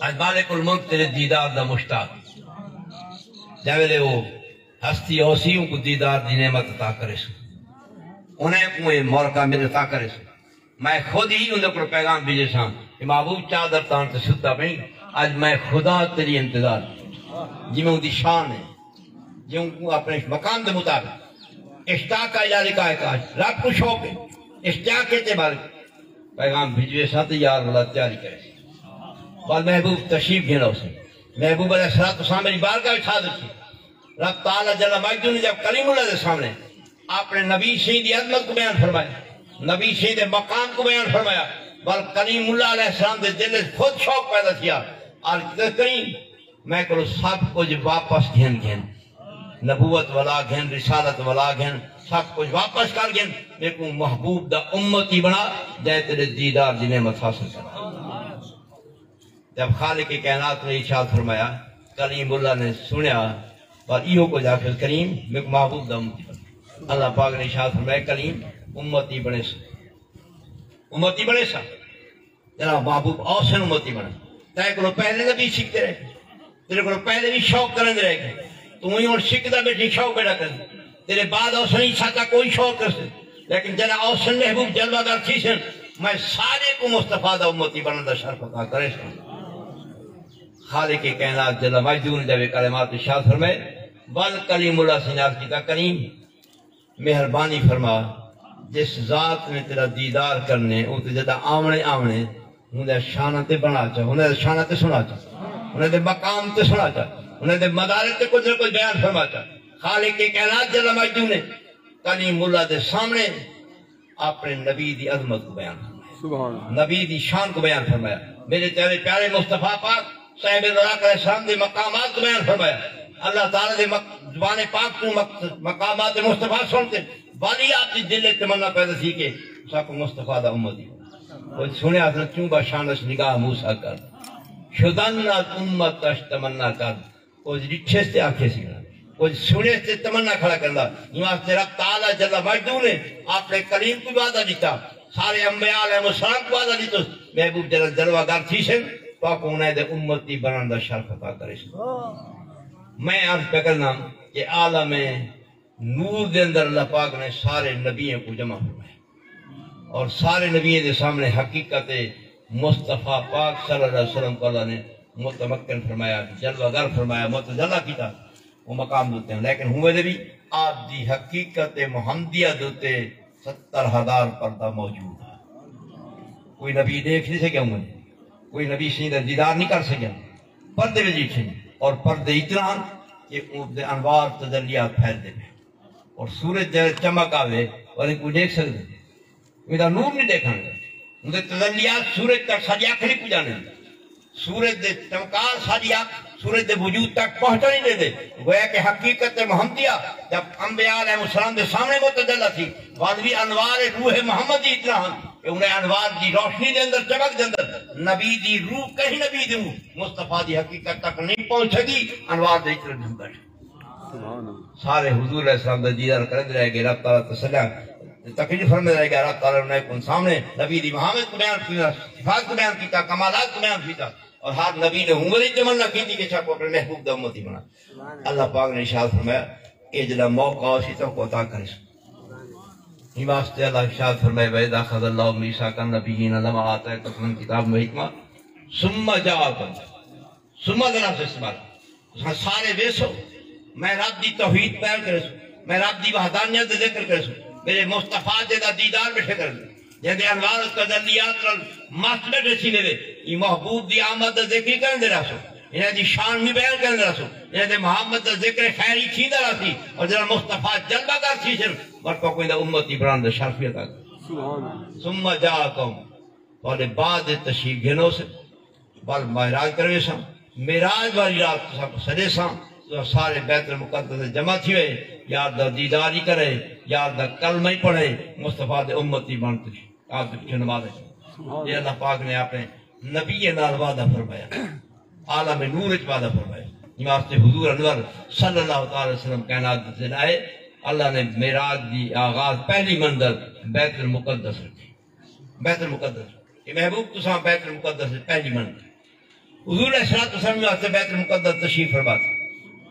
Speaker 1: آج مالک الملک تیرے دیدار دا مشتاق جاوے وہ ہستی اوسیوں کو دیدار دی نعمت عطا کرے سو انہیں کوئی موقع میرے عطا کرے سو میں خود ہی انہیں کو پیغام بھیجے سا کہ محبوب چادر تان سے ستا پہنی آج میں خدا تیری انتظار جی میں ان دی شان ہے جی ان کو اپنے مقام دے مطابق اشتاق کا الہ لکھائے کاش رب کو شوق ہے اشتاق کے اعتبار پیغام بھیجوے سا تو یار اللہ تیاری کرے سی بعد محبوب تشریف گھینا اسے محبوب علیہ السلام میری بارگاہ اٹھا دیتی رب تعالیٰ جل مجدہ نے جب کریم اللہ دے سامنے اپنے نبی شہید عظمت کو بیان فرمایا نبی شہید مقام کو بیان فرمایا بل کریم اللہ علیہ السلام دے دل خود شوق پیدا کیا اور کریم میں کرو سب کچھ واپس گھن نبوت والا گھن رسالت والا گھن سب کچھ واپس کر گھن میرے کو محبوب دا امتی بنا جائے تیرے دیدار دی نعمت حاصل کرنا جب خالق کائنات نے ارشاد فرمایا کریم اللہ نے سنیا اور ایہو کو داخل کریم میں کو محبوب دا امتی بنا اللہ پاک نے ارشاد فرمایا کریم امتی بنے سا جناب محبوب اوسن امتی بنے تیرے کو پہلے نبی سیکھتے رہے تیرے کو پہلے بھی شوق کرنے رہے گئے تو وہی اور سیکھتا بیٹھی شوق بیٹا کر تیرے بعد اوسن ہی ساتھا کوئی شوق کر سکتے لیکن جناب اوسن محبوب جلوہ دار تھیسن میں سارے کو مصطفیٰ دا امتی بننے دا شرف عطا کرے سا خالق کائنات جل مجدہ نے جب کلمات ارشاد فرمائے بل کلیم اللہ سے نیاز کیتا کریم مہربانی فرما جس ذات نے تیرا دیدار کرنے وہ تے جدہ آمنے انہیں شانہ تے بنا چاہ انہیں شانہ تے سنا چاہ انہیں دے مقام تے سنا چاہ انہیں دے مدارت تے کچھ نہ کچھ بیان فرما چاہ خالق کائنات جل مجدہ نے کلیم اللہ دے سامنے اپنے نبی دی عظمت کو بیان فرمایا نبی دی شان کو بیان فرمایا میرے تیرے پیارے مصطفیٰ پاک صاحب الراق علیہ السلام دے مقامات کو بیان فرمایا اللہ تعالیٰ دے زبان پاک کو مقامات مصطفیٰ سنتے والی آپ دی دل تمنا پیدا سی کہ ساکو مصطفیٰ دا امتی وہ سنے حضرت کیوں با شانش نگاہ موسیٰ کر شدن امت اش تمنا کر وہ رچھے سے آنکھیں سکھنا وہ سنے سے تمنا کھڑا کرنا نماز سے رب تعالیٰ جل مجدہ نے اپنے کریم کو وعدہ دیتا سارے انبیاء علیہ السلام کو وعدہ دیتا محبوب جلوہ گار تھی سے پاک انہیں دے امتی بنان دا شرف عطا کرے میں عرض پہ کرنا کہ عالم نور دے اندر اللہ پاک نے سارے نبیوں کو جمع فرمایا اور سارے نبیوں دے سامنے حقیقت مصطفیٰ پاک صلی اللہ علیہ وسلم کو اللہ نے متمکن فرمایا جلوہ گر فرمایا متجلہ کیتا وہ مقام دوتے ہیں لیکن ہوئے دے بھی آپ دی حقیقت محمدیہ دوتے 70,000 پردہ موجود ہے کوئی نبی دیکھ نہیں سکیا ہوں کوئی نبی سے دیدار نہیں کر سکیا پردے میں جیٹھے اور پردے اتنا کہ انوار تجلیات پھیل دے اور سورج چمک آوے اور ان کو دیکھ سکتے میرا نور نہیں دیکھا انہیں تجلیات سورج تک ساری آنکھ نہیں پجانے سورج دے چمکار ساری آنکھ سورج دے وجود تک پہنچا نہیں دے دے گویا کہ حقیقت محمدیہ جب انبیاء علیہ السلام دے سامنے کو تجلی تھی بعد بھی انوار روح محمدی اتنا کہ کہ انہیں انوار دی روشنی دے اندر چمک دے اندر نبی دی روح کہیں نبی دی روح مصطفیٰ دی حقیقت تک نہیں پہنچ سکی انوار دے اتر نہیں بیٹھے سارے حضور علیہ السلام دا دیدار کرتے رہے گئے رب تعالیٰ تسلیہ تقریر فرمے رہے گئے رب تعالیٰ نے کن سامنے نبی دی محمد کو بیان کیا صفات کو بیان کیا کمالات کو بیان کیا اور ہر نبی نے عمری تمنا کی تھی کہ شاہ اپنے محبوب دا امتی بنا اللہ پاک نے ارشاد فرمایا کہ جلا موقع اسی تو کو عطا کرے ہی واسطے اللہ ارشاد فرمائے وَإِذَا أَخَذَ اللَّهُ مِيثَاقَ النَّبِيِّينَ لَمَا آتَاكُم مِّن كِتَابٍ وَحِكْمَةٍ ثُمَّ جَاءَكُم ثم ذرا سے استعمال سارے ویسو میں رب دی توحید بیان کرے سو میں رب دی وحدانیت ذکر کرے سو میرے مصطفیٰ دے دا دیدار بیٹھے کر دے جہاں انوار اس کا دلیات مست بیٹھے سی لے دے یہ محبوب دی آمد دا ذکر کرنے دے رہا سو انہیں دی شان بھی بیان کرنے دے رہا سو انہیں دی محمد دا ذکر خیری تھی دے رہا سی اور جہاں مصطفیٰ جلبہ کر سی سر ورکو کوئی دا امتی بران دا شرفیت آگا ثم جاءکم اور بعد تشریف گھنوں سے بل معراج کروے سا معراج والی رات سب سجے سا تو سارے بیت المقدس جمع تھی ہوئے یار دا دیداری کرے یار دا کلمہ ہی پڑھے مصطفیٰ دے امتی بنتے آپ کے پیچھے نماز ہے یہ اللہ پاک نے اپنے نبی نال وعدہ فرمایا عالم نور اچ وعدہ فرمایا یہ واسطے حضور انور صلی اللہ تعالی وسلم کائنات سے آئے اللہ نے معراج دی آغاز پہلی منزل بیت المقدس رکھی بیت المقدس یہ محبوب تو ساں بیت المقدس پہلی منزل حضور علیہ السلام واسطے بیت المقدس تشریف فرما تھا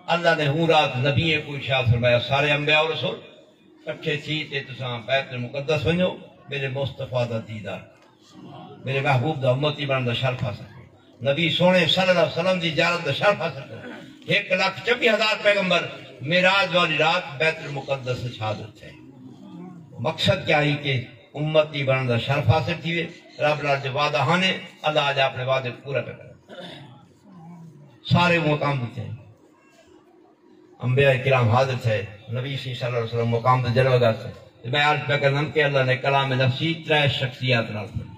Speaker 1: اللہ نے ہوں رات نبی کو ارشاد فرمایا سارے انبیاء اور رسول کٹھے تھی تے تساں بیت المقدس ونجو میرے مصطفیٰ دا دیدار میرے محبوب دا امتی بن دا شرف حاصل نبی سونے صلی اللہ علیہ وسلم دی زیارت دا شرف حاصل کر 1,24,000 پیغمبر معراج والی رات بیت المقدس سے شہادت ہے مقصد کیا ہی کہ امتی بن دا شرف حاصل تھی رب لال جو وعدہ ہانے اللہ آج اپنے وعدے پورا کر سارے مقام دیتے ہیں انبیاء کرام حاضر تھے نبی صلی اللہ علیہ وسلم مقام دے جلوہ گاہ تھے میں آج پہ کرنم کہ اللہ نے کلام نفسی 3 شخصیات نال پڑھی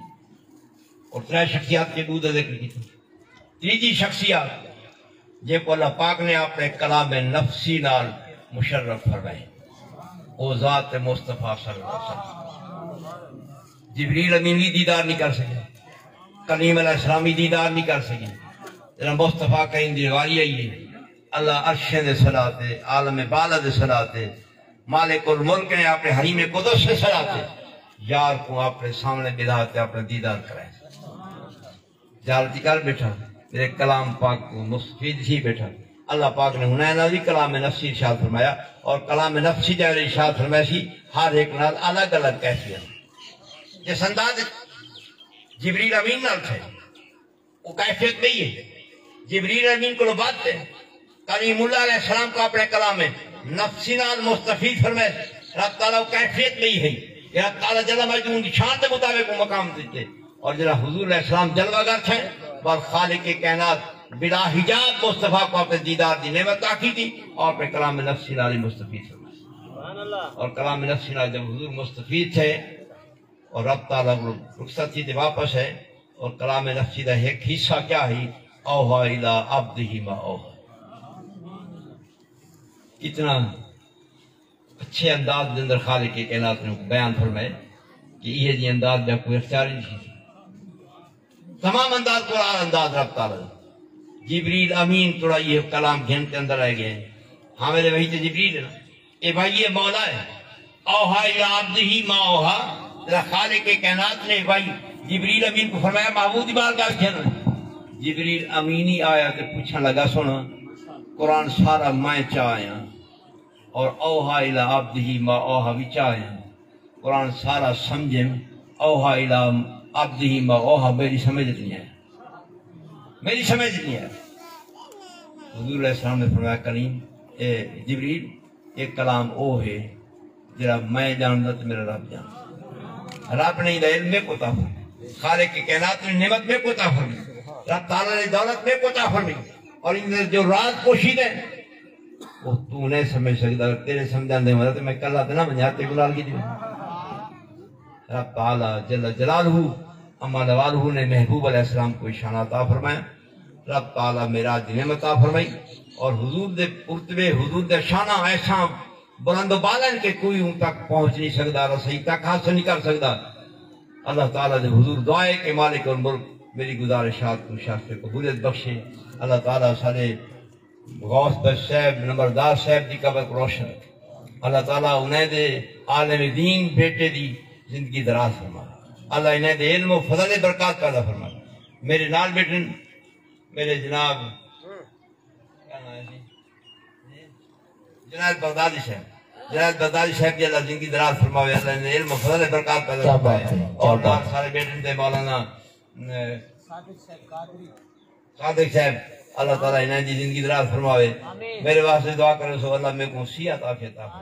Speaker 1: اور 3 شخصیات کے دودھ ذکر کی تھی تیجی شخصیات جے کو اللہ پاک نے اپنے کلام نفسی نال مشرف فرمائے وہ ذات مصطفیٰ صلی اللہ علیہ وسلم جبریل امین بھی دیدار نہیں کر سکے کلیم علیہ السلامی دیدار نہیں کر سکے جنہاں مصطفیٰ کا اندیواری آئی ہے اللہ عرش دے صلاتے عالم بالا دے صلاتے مالک الملک نے اپنے حریم قدس سے صلاتے یار کو اپنے سامنے بداتے اپنے دیدار کرائے جالتی کر بیٹھا میرے کلام پاک کو مستفید ہی بیٹھا اللہ پاک نے ہنینا بھی کلام نفسی ارشاد فرمایا اور کلام نفسی جائے ارشاد فرمایا سی ہر ایک نال الگ الگ کیفیت جس انداز جبریل امین نال تھے وہ کیفیت نہیں ہے جبریل امین کو لو بات ہے کلیم اللہ علیہ السلام کو اپنے کلام میں نفسی نال مستفید فرمائے رب تعالیٰ کیفیت نہیں ہے کہ رب تعالیٰ جلہ مجدون کی شان کے مطابق وہ مقام دیتے اور جلہ حضور علیہ السلام جلوہ گر تھے بل خالق کائنات بلا حجاب مصطفیٰ کو اپنے دیدار دی نعمت آکی تھی اور اپنے کلام نفسی نال مستفید فرمائے اور کلام نفسی نال جب حضور مستفید تھے اور رب تعالیٰ رخصت تھی واپس ہے اور کلام نفسی دا ایک حصہ کیا ہی اوہا الہ عبدہ ما اوہا اتنا اچھے انداز کے اندر خالق کے کائنات نے بیان فرمائے کہ یہ جی انداز میں کوئی اختیاری نہیں تھی تمام انداز قرآن انداز رب تعالیٰ جبریل امین تھوڑا یہ کلام گھن کے اندر آئے گئے ہاں میرے وہی تو جبریل ہے نا اے بھائی یہ مولا ہے اوہا الہ عبدہ ما اوہا ذرا خالق کے کائنات نے بھائی جبریل امین کو فرمایا معبود بار کا گھن جبریل امینی آیا تو پوچھنے لگا سونا قرآن سارا میں چاہیا اور اوہا الہ عبدہ ما اوہا بھی چاہیا قرآن سارا سمجھیں اوہا الہ عبدہ ما اوہا میری سمجھ نہیں ہے میری سمجھ نہیں ہے حضور علیہ السلام نے فرمایا کریم اے جبریل ایک کلام او ہے جرا میں جانتا تو میرا رب جانتا رب نے علم میں کوتا فرمایا خالق کی کائنات نے نعمت میں کوتا فرمایا رب تعالیٰ نے دولت میں کوتا فرمایا اور ان جو راز پوشید ہے وہ تو نہیں سمجھ سکتا تیرے سمجھان دے مدد میں کل آتے نہ بنجاتے گلال کی دیو رب تعالیٰ جل جلالہ اما دوالہ نے محبوب علیہ السلام کو اشانہ عطا فرمایا رب تعالیٰ میراج دی نعمت عطا فرمائی اور حضور دے پرتبے حضور دے شانہ ایسا بلند و بالا کہ کوئی ان تک پہنچ نہیں سکتا رسائی تک حاصل نہیں کر سکتا اللہ تعالیٰ نے حضور دعائے کہ مالک اور ملک میری گزارشات کو شاستر قبولیت بخشے. اللہ تعالیٰ سارے غوث بخش صاحب نمبردار صاحب دی قبر کو روشن رکھے. اللہ تعالیٰ انہیں دے عالم دین بیٹے دی زندگی دراز فرما. اللہ انہیں دے علم و فضل برکات پیدا فرما. میرے نال بیٹن میرے جناب جناب بغدادی صاحب کی اللہ زندگی دراز فرماوے. اللہ انہیں علم و فضل برکات پیدا فرمائے. اور سارے بیٹن دے مولانا صادق صاحب اللہ تعالیٰ انہیں دی زندگی دراز فرماوے. میرے واسطے دعا کرے سو اللہ میں کو صحت عافیت عطا